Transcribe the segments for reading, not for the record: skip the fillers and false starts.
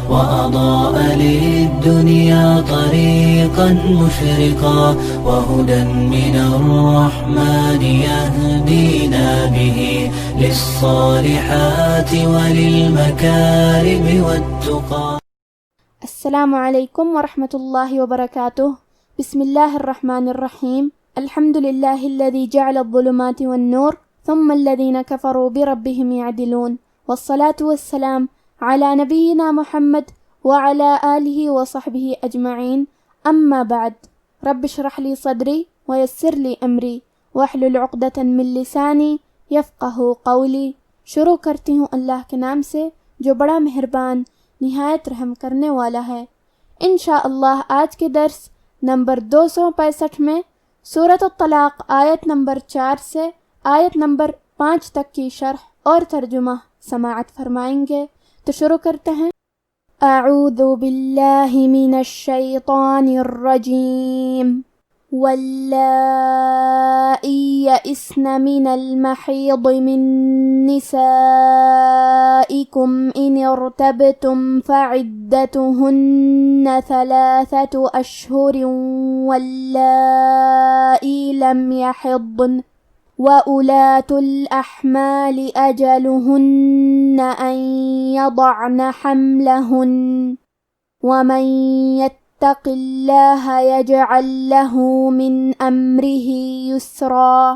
وأضاء للدنيا طريقا مشرقا وهدى من الرحمن يهدينا به للصالحات وللمكارم والتقى. السلام علیکم ورحمۃ اللہ وبرکاتہ. بسم اللہ الرحمن الرحیم. الحمد للہ الذی جعل الظلمات والنور ثم الذین کفروا بربهم يعدلون والصلاة والسلام على نبینا محمد وعلى آلہ وصحبہ اجمعین. اما بعد. رب اشرح لی صدری ویسر لی امری واحلل عقدۃ من لسانی یفقہوا قولی. شروع کرتی ہوں اللہ کے نام سے جو بڑا مہربان نہایت رحم کرنے والا ہے. انشاءاللہ آج کے درس نمبر 265 میں سورۃ الطلاق آیت نمبر 4 سے آیت نمبر 5 تک کی شرح اور ترجمہ سماعت فرمائیں گے. تو شروع کرتے ہیں. اعوذ باللہ من الشیطان الرجیم. واللائی یئسن من المحیض من نسائکم ان ارتبتم فعدتهن 3 اشہر واللائی لم یحضن وأولاة الأحمال أجلهن أن يضعن حملهن ومن يتق الله يجعل له من أمره يسرا.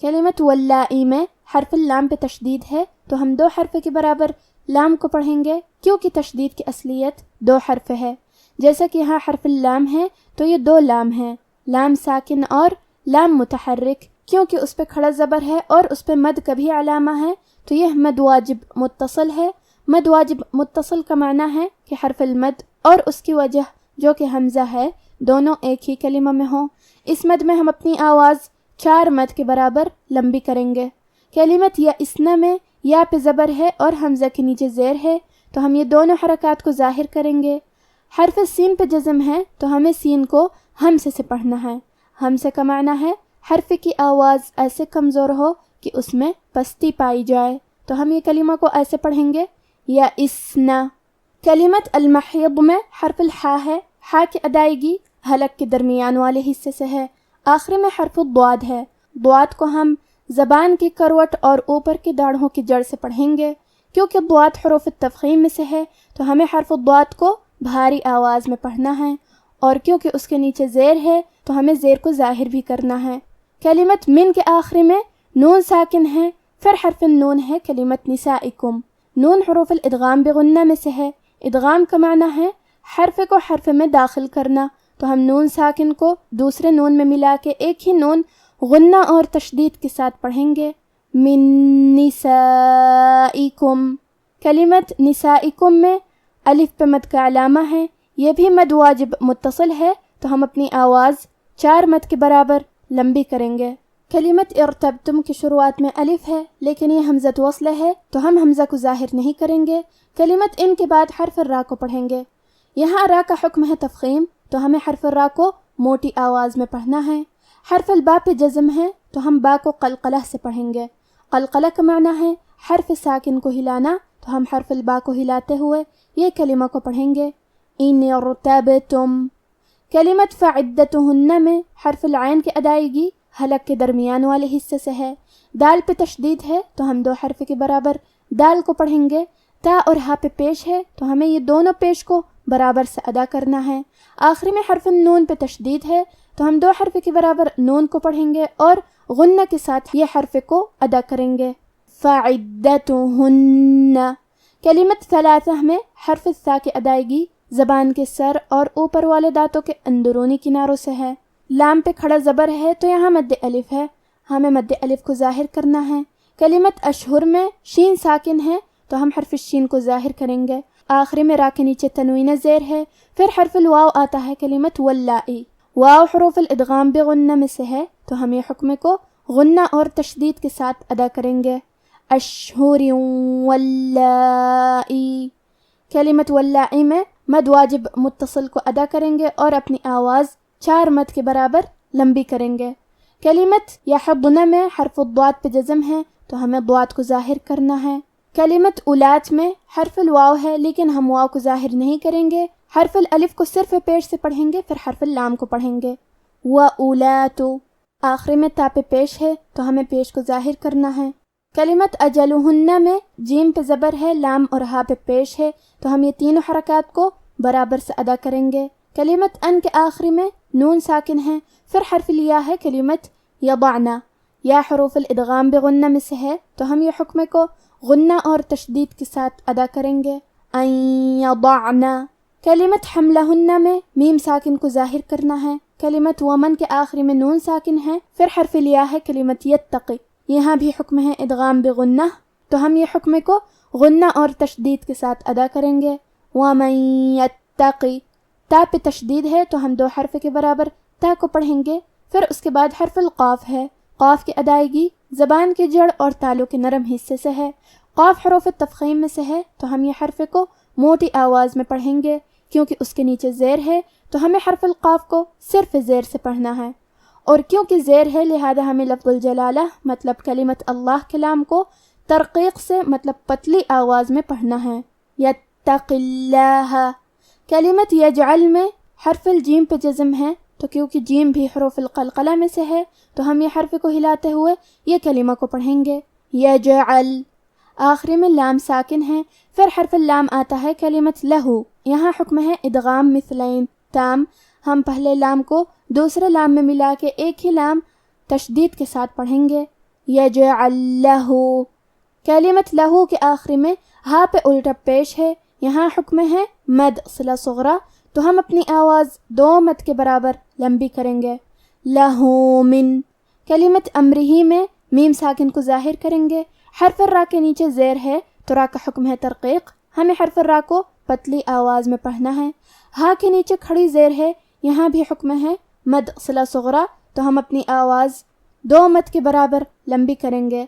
کلمت واللائی میں حرف اللام پہ تشدید ہے تو ہم 2 حرف کے برابر لام کو پڑھیں گے کیونکہ تشدید کی اصلیت 2 حرف ہے. جیسا کہ یہاں حرف اللام ہے تو یہ 2 لام ہیں، لام ساکن اور لام متحرک. کیونکہ اس پہ کھڑا زبر ہے اور اس پہ مد کا بھی علامہ ہے تو یہ مد واجب متصل ہے. مد واجب متصل کا معنی ہے کہ حرف المد اور اس کی وجہ جو کہ حمزہ ہے دونوں ایک ہی کلمہ میں ہوں. اس مد میں ہم اپنی آواز 4 مد کے برابر لمبی کریں گے. کلمت یا اسنا میں یا پہ زبر ہے اور حمزہ کے نیچے زیر ہے تو ہم یہ دونوں حرکات کو ظاہر کریں گے. حرف سین پہ جزم ہے تو ہمیں سین کو ہمزے سے پڑھنا ہے. ہمزے کا معنی ہے حرف کی آواز ایسے کمزور ہو کہ اس میں پستی پائی جائے تو ہم یہ کلمہ کو ایسے پڑھیں گے یا اسنا. کلمت المحیض میں حرف الحا ہے. حا کی ادائیگی حلق کے درمیان والے حصے سے ہے. آخری میں حرف الضاد ہے. ضاد کو ہم زبان کی کروٹ اور اوپر کی داڑھوں کی جڑ سے پڑھیں گے. کیونکہ ضاد حروف التفخیم میں سے ہے تو ہمیں حرف الضاد کو بھاری آواز میں پڑھنا ہے اور کیونکہ اس کے نیچے زیر ہے تو ہمیں زیر کو ظاہر بھی کرنا ہے. کلمت من کے آخری میں نون ساکن ہے. پھر حرف النون ہے کلمت نسائکم. نون حروف الادغام بغنہ میں سے ہے. ادغام کا معنی ہے حرف کو حرف میں داخل کرنا تو ہم نون ساکن کو دوسرے نون میں ملا کے ایک ہی نون غنہ اور تشدید کے ساتھ پڑھیں گے. من نسائکم. کلمت نسائکم میں الف پہ مد کا علامہ ہے. یہ بھی مد واجب متصل ہے تو ہم اپنی آواز 4 مد کے برابر لمبی کریں گے. کلمت ارتبتم کی شروعات میں الف ہے لیکن یہ حمزۃ وصل ہے تو ہم حمزہ کو ظاہر نہیں کریں گے. کلمت ان کے بعد حرف الراء کو پڑھیں گے. یہاں راء کا حکم ہے تفخیم تو ہمیں حرف الراء کو موٹی آواز میں پڑھنا ہے. حرف الباء پہ جزم ہے تو ہم با کو قلقلہ سے پڑھیں گے. قلقلہ کا معنی ہے حرف ساکن کو ہلانا تو ہم حرف الباء کو ہلاتے ہوئے یہ کلمہ کو پڑھیں گے. ان ارتبتم. کلمت فعدتهن میں حرف العین کی ادائیگی حلق کے درمیان والے حصے سے ہے. دال پہ تشدید ہے تو ہم 2 حرف کے برابر دال کو پڑھیں گے. تا اور ہا پہ پیش ہے تو ہمیں یہ دونوں پیش کو برابر سے ادا کرنا ہے. آخری میں حرف النون پہ تشدید ہے تو ہم 2 حرف کے برابر نون کو پڑھیں گے اور غنہ کے ساتھ یہ حرف کو ادا کریں گے. فعدتهن. کلمت ثلاثہ میں حرف الثا کی ادائیگی زبان کے سر اور اوپر والے دانتوں کے اندرونی کناروں سے ہے. لام پہ کھڑا زبر ہے تو یہاں مد الف ہے. ہمیں مد الف کو ظاہر کرنا ہے. کلمت اشہر میں شین ساکن ہے تو ہم حرف الشین کو ظاہر کریں گے. آخری میں را کے نیچے تنوین زیر ہے. پھر حرف الواو آتا ہے کلمت واللائی. واو حروف الادغام بغنہ میں سے ہے تو ہم یہ حکم کو غنہ اور تشدید کے ساتھ ادا کریں گے. اشہر واللائی. کلمت واللائی میں مد واجب متصل کو ادا کریں گے اور اپنی آواز 4 مد کے برابر لمبی کریں گے. کلمت یحضن میں حرف الضاد پہ جزم ہے تو ہمیں ضاد کو ظاہر کرنا ہے. کلمت اولات میں حرف الواو ہے لیکن ہم واو کو ظاہر نہیں کریں گے، حرف الالف کو صرف پیش سے پڑھیں گے، پھر حرف اللام کو پڑھیں گے۔ وَأُولَاتُ آخری میں تا پہ پیش ہے تو ہمیں پیش کو ظاہر کرنا ہے۔ کلمت اجلہن میں جیم پہ زبر ہے، لام اور ہا پہ پیش ہے، تو ہم یہ تینوں حرکات کو برابر سے ادا کریں گے۔ کلمت ان کے آخری میں نون ساکن ہے، پھر حرف الیا ہے کلمت یضعنا، یا حروف الادغام بغنہ میں سے ہے، تو ہم یہ حکم کو غنہ اور تشدید کے ساتھ ادا کریں گے۔ ان یضعنا کلمت حملہن میں میم ساکن کو ظاہر کرنا ہے، کلمت ومن کے آخری میں نون ساکن ہے، پھر حرف الیا ہے کلمت یتقی، یہاں بھی حکم ہے ادغام بغنہ، تو ہم یہ حکم کو غنہ اور تشدید کے ساتھ ادا کریں گے۔ ومن یتقی تا پہ تشدید ہے تو ہم دو حرف کے برابر تا کو پڑھیں گے، پھر اس کے بعد حرف القاف ہے، قاف کی ادائیگی زبان کے جڑ اور تالو کے نرم حصے سے ہے، قاف حروف تفخیم میں سے ہے، تو ہم یہ حرف کو موٹی آواز میں پڑھیں گے، کیونکہ اس کے نیچے زیر ہے تو ہمیں حرف القاف کو صرف زیر سے پڑھنا ہے، اور کیونکہ زیر ہے لہذا ہمیں لفظ الجلالہ مطلب کلمت اللہ کلام کو ترقیق سے مطلب پتلی آواز میں پڑھنا ہے۔ یتق اللہ کلمت یجعل میں حرف الجیم پہ جزم ہے، تو کیونکہ جیم بھی حروف القلقلہ میں سے ہے تو ہم یہ حرف کو ہلاتے ہوئے یہ کلمہ کو پڑھیں گے۔ یجعل آخری میں لام ساکن ہے، پھر حرف اللام آتا ہے کلمت لہو، یہاں حکم ہے ادغام مثلین تام، ہم پہلے لام کو دوسرے لام میں ملا کے ایک ہی لام تشدید کے ساتھ پڑھیں گے۔ یجعل لہو کلمت لہو کے آخری میں ہا پہ الٹا پیش ہے، یہاں حکم ہے مد صلہ صغرا، تو ہم اپنی آواز دو مد کے برابر لمبی کریں گے۔ لہو من کلمت امرہی میں میم ساکن کو ظاہر کریں گے، حرف الرا کے نیچے زیر ہے تو را کا حکم ہے ترقیق، ہمیں حرف الرا کو پتلی آواز میں پڑھنا ہے۔ ہا کے نیچے کھڑی زیر ہے، یہاں بھی حکم ہے مد صلہ صغرا، تو ہم اپنی آواز دو مد کے برابر لمبی کریں گے۔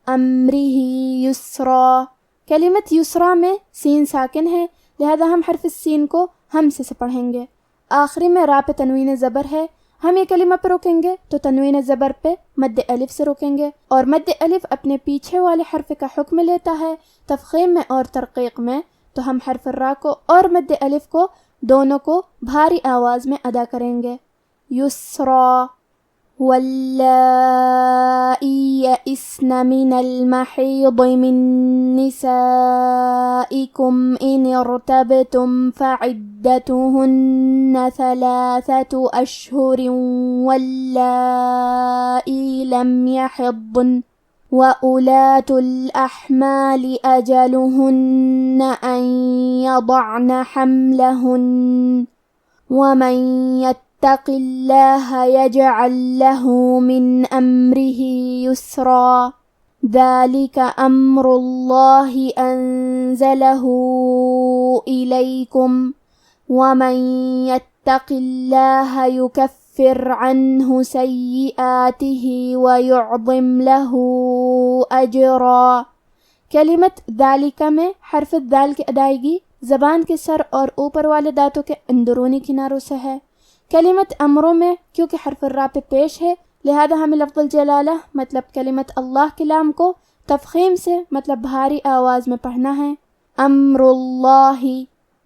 امرہی یسرا کلمت یسرا میں سین ساکن ہے لہذا ہم حرف السین کو ہمزے سے پڑھیں گے، آخری میں را پہ تنوین زبر ہے، ہم یہ کلمہ پہ روکیں گے تو تنوین زبر پہ مد الف سے روکیں گے، اور مد الف اپنے پیچھے والے حرف کا حکم لیتا ہے تفخیم میں اور ترقیق میں، تو ہم حرف الرا کو اور مد الف کو دونوں کو بھاری آواز میں ادا کریں گے۔ یسرا واللائی یئسن من المحیض من نسائکم ان ارتبتم فعدتهن 3 اشہر واللائی لم یحضن وَأُولَاتُ الْأَحْمَالِ أَجَلُهُنَّ أَنْ يَضَعْنَ حَمْلَهُنَّ وَمَنْ يَتَّقِ اللَّهَ يَجْعَلْ لَهُ مِنْ أَمْرِهِ يُسْرًا ذَلِكَ أَمْرُ اللَّهِ أَنزَلَهُ إِلَيْكُمْ وَمَنْ يَتَّقِ اللَّهَ يُكَفِّرْ عنه سيئاته ويعظم له اجرا کلمت ذالک میں حرف الذال کی ادائیگی زبان کے سر اور اوپر والے دانتوں کے اندرونی کناروں سے ہے۔ کلمت امروں میں کیونکہ حرف الراء پہ پیش ہے لہذا ہمیں لفظ الجلالہ مطلب کلمت اللہ کلام کو تفخیم سے مطلب بھاری آواز میں پڑھنا ہے۔ امر اللہ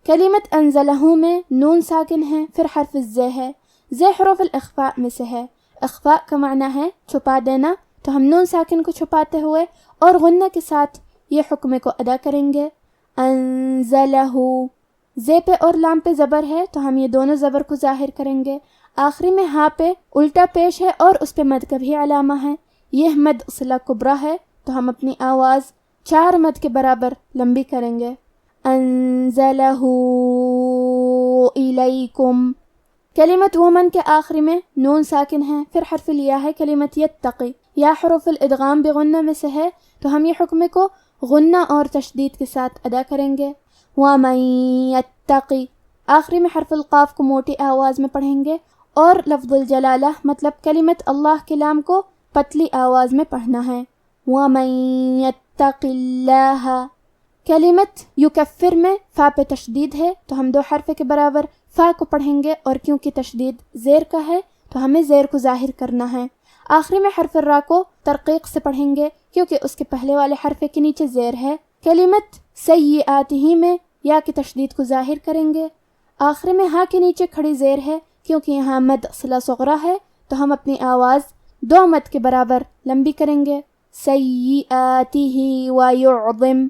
کلمت انزلہ میں نون ساکن ہے، پھر حرف الزے ہے، زے حروف الاخفاء میں سے ہے، اخفاء کا معنی ہے چھپا دینا، تو ہم نون ساکن کو چھپاتے ہوئے اور غنہ کے ساتھ یہ حکم کو ادا کریں گے۔ انزلہ زے پہ اور لام پہ زبر ہے تو ہم یہ دونوں زبر کو ظاہر کریں گے، آخری میں ہا پہ الٹا پیش ہے اور اس پہ مد کا بھی علامہ ہے، یہ مد صلہ کبریٰ ہے تو ہم اپنی آواز 4 مد کے برابر لمبی کریں گے۔ انزلہ الیکم کلمت ومن کے آخری میں نون ساکن ہے، پھر حرف الیا ہے کلمت یتقی، یا حروف الادغام بغنہ میں سے ہے تو ہم یہ حکم کو غنہ اور تشدید کے ساتھ ادا کریں گے۔ وَمَن یتقی آخری میں حرف القاف کو موٹی آواز میں پڑھیں گے اور لفظ الجلالہ مطلب کلمت اللہ کلام کو پتلی آواز میں پڑھنا ہے۔ وَمَن یتق اللہ کلمت یکفر میں فا پہ تشدید ہے تو ہم 2 حرف کے برابر فا کو پڑھیں گے، اور کیونکہ تشدید زیر کا ہے تو ہمیں زیر کو ظاہر کرنا ہے، آخری میں حرف الرا کو ترقیق سے پڑھیں گے کیونکہ اس کے پہلے والے حرف کے نیچے زیر ہے، کلمت سیئاتہ میں یا کی تشدید کو ظاہر کریں گے. آخر میں ہاں کے نیچے کھڑی زیر ہے کیونکہ یہاں مد صلہ صغرا ہے تو ہم اپنی آواز 2 مد کے برابر لمبی کریں گے. سیئاتہ ویعظم.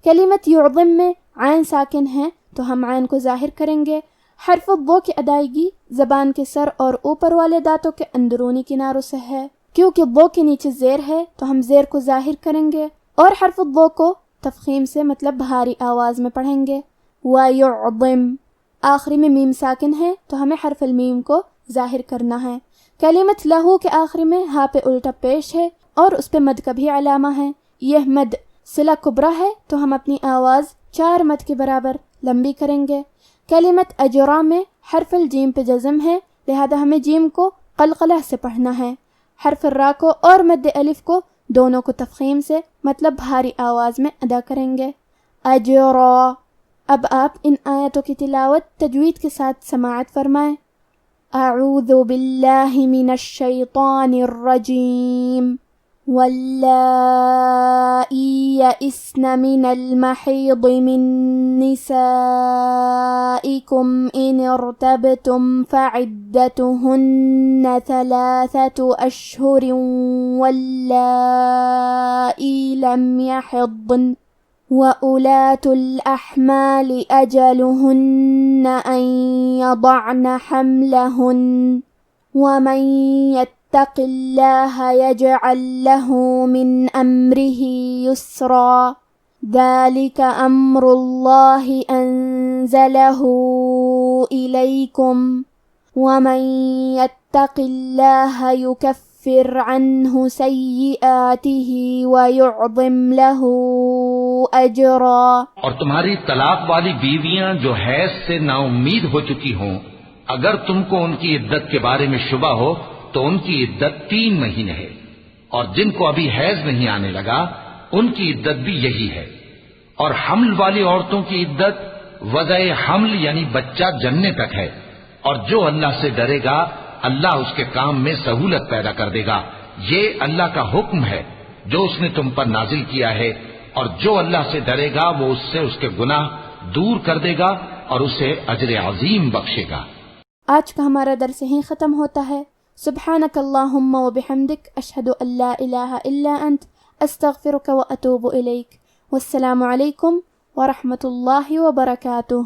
کلمت یعظم میں عین ساکن ہے تو ہم عین کو ظاہر کریں گے. حرف الضو کی ادائیگی زبان کے سر اور اوپر والے دانتوں کے اندرونی کناروں سے ہے. کیونکہ ضو کے نیچے زیر ہے تو ہم زیر کو ظاہر کریں گے اور حرف الضو کو تفخیم سے مطلب بھاری آواز میں پڑھیں گے. وَيُعْظِمْ. آخری میں میم ساکن ہے تو ہمیں حرف المیم کو ظاہر کرنا ہے. کلمت لہو کے آخری میں ہا پہ الٹا پیش ہے اور اس پہ مد کا بھی علامہ ہے. یہ مد صلہ کبرا ہے تو ہم اپنی آواز 4 مد کے برابر لمبی کریں گے. کلمت اجرا میں حرف الجیم پہ جزم ہے لہذا ہمیں جیم کو قلقلہ سے پڑھنا ہے. حرف الرا کو اور مد الف کو دونوں کو تفخیم سے مطلب بھاری آواز میں ادا کریں گے. اجرا. اب آپ ان آیتوں کی تلاوت تجوید کے ساتھ سماعت فرمائیں. اعوذ باللہ من الشیطان الرجیم. واللائی یئسن من المحیض من نسائکم ان ارتبتم فعدتہن 3 اشہر واللائی لم یحضن وَأُولَاتُ الْأَحْمَالِ أَجَلُهُنَّ أَنْ يَضَعْنَ حَمْلَهُنَّ وَمَنْ يَتَّقِ اللَّهَ يَجْعَلْ لَهُ مِنْ أَمْرِهِ يُسْرًا. ذَلِكَ أَمْرُ اللَّهِ أَنزَلَهُ إِلَيْكُمْ وَمَنْ يَتَّقِ اللَّهَ يُكَفِّرْ عَنْهُ سَيِّئَاتِهِ وَيُعْظِمْ لَهُ اجرا. اور تمہاری طلاق والی بیویاں جو حیض سے نا امید ہو چکی ہوں اگر تم کو ان کی عدت کے بارے میں شبہ ہو تو ان کی عدت 3 مہینے ہے، اور جن کو ابھی حیض نہیں آنے لگا ان کی عدت بھی یہی ہے. اور حمل والی عورتوں کی عدت وضع حمل یعنی بچہ جننے تک ہے. اور جو اللہ سے ڈرے گا اللہ اس کے کام میں سہولت پیدا کر دے گا. یہ اللہ کا حکم ہے جو اس نے تم پر نازل کیا ہے، اور جو اللہ سے ڈرے گا وہ اس سے اس کے گناہ دور کر دے گا اور اسے اجر عظیم بخشے گا. آج کا ہمارا درس یہیں ختم ہوتا ہے. سبحانک اللہم و بحمدک اشہد ان لا الہ الا انت استغفرک و اتوب الیک. والسلام علیکم ورحمۃ اللہ وبرکاتہ.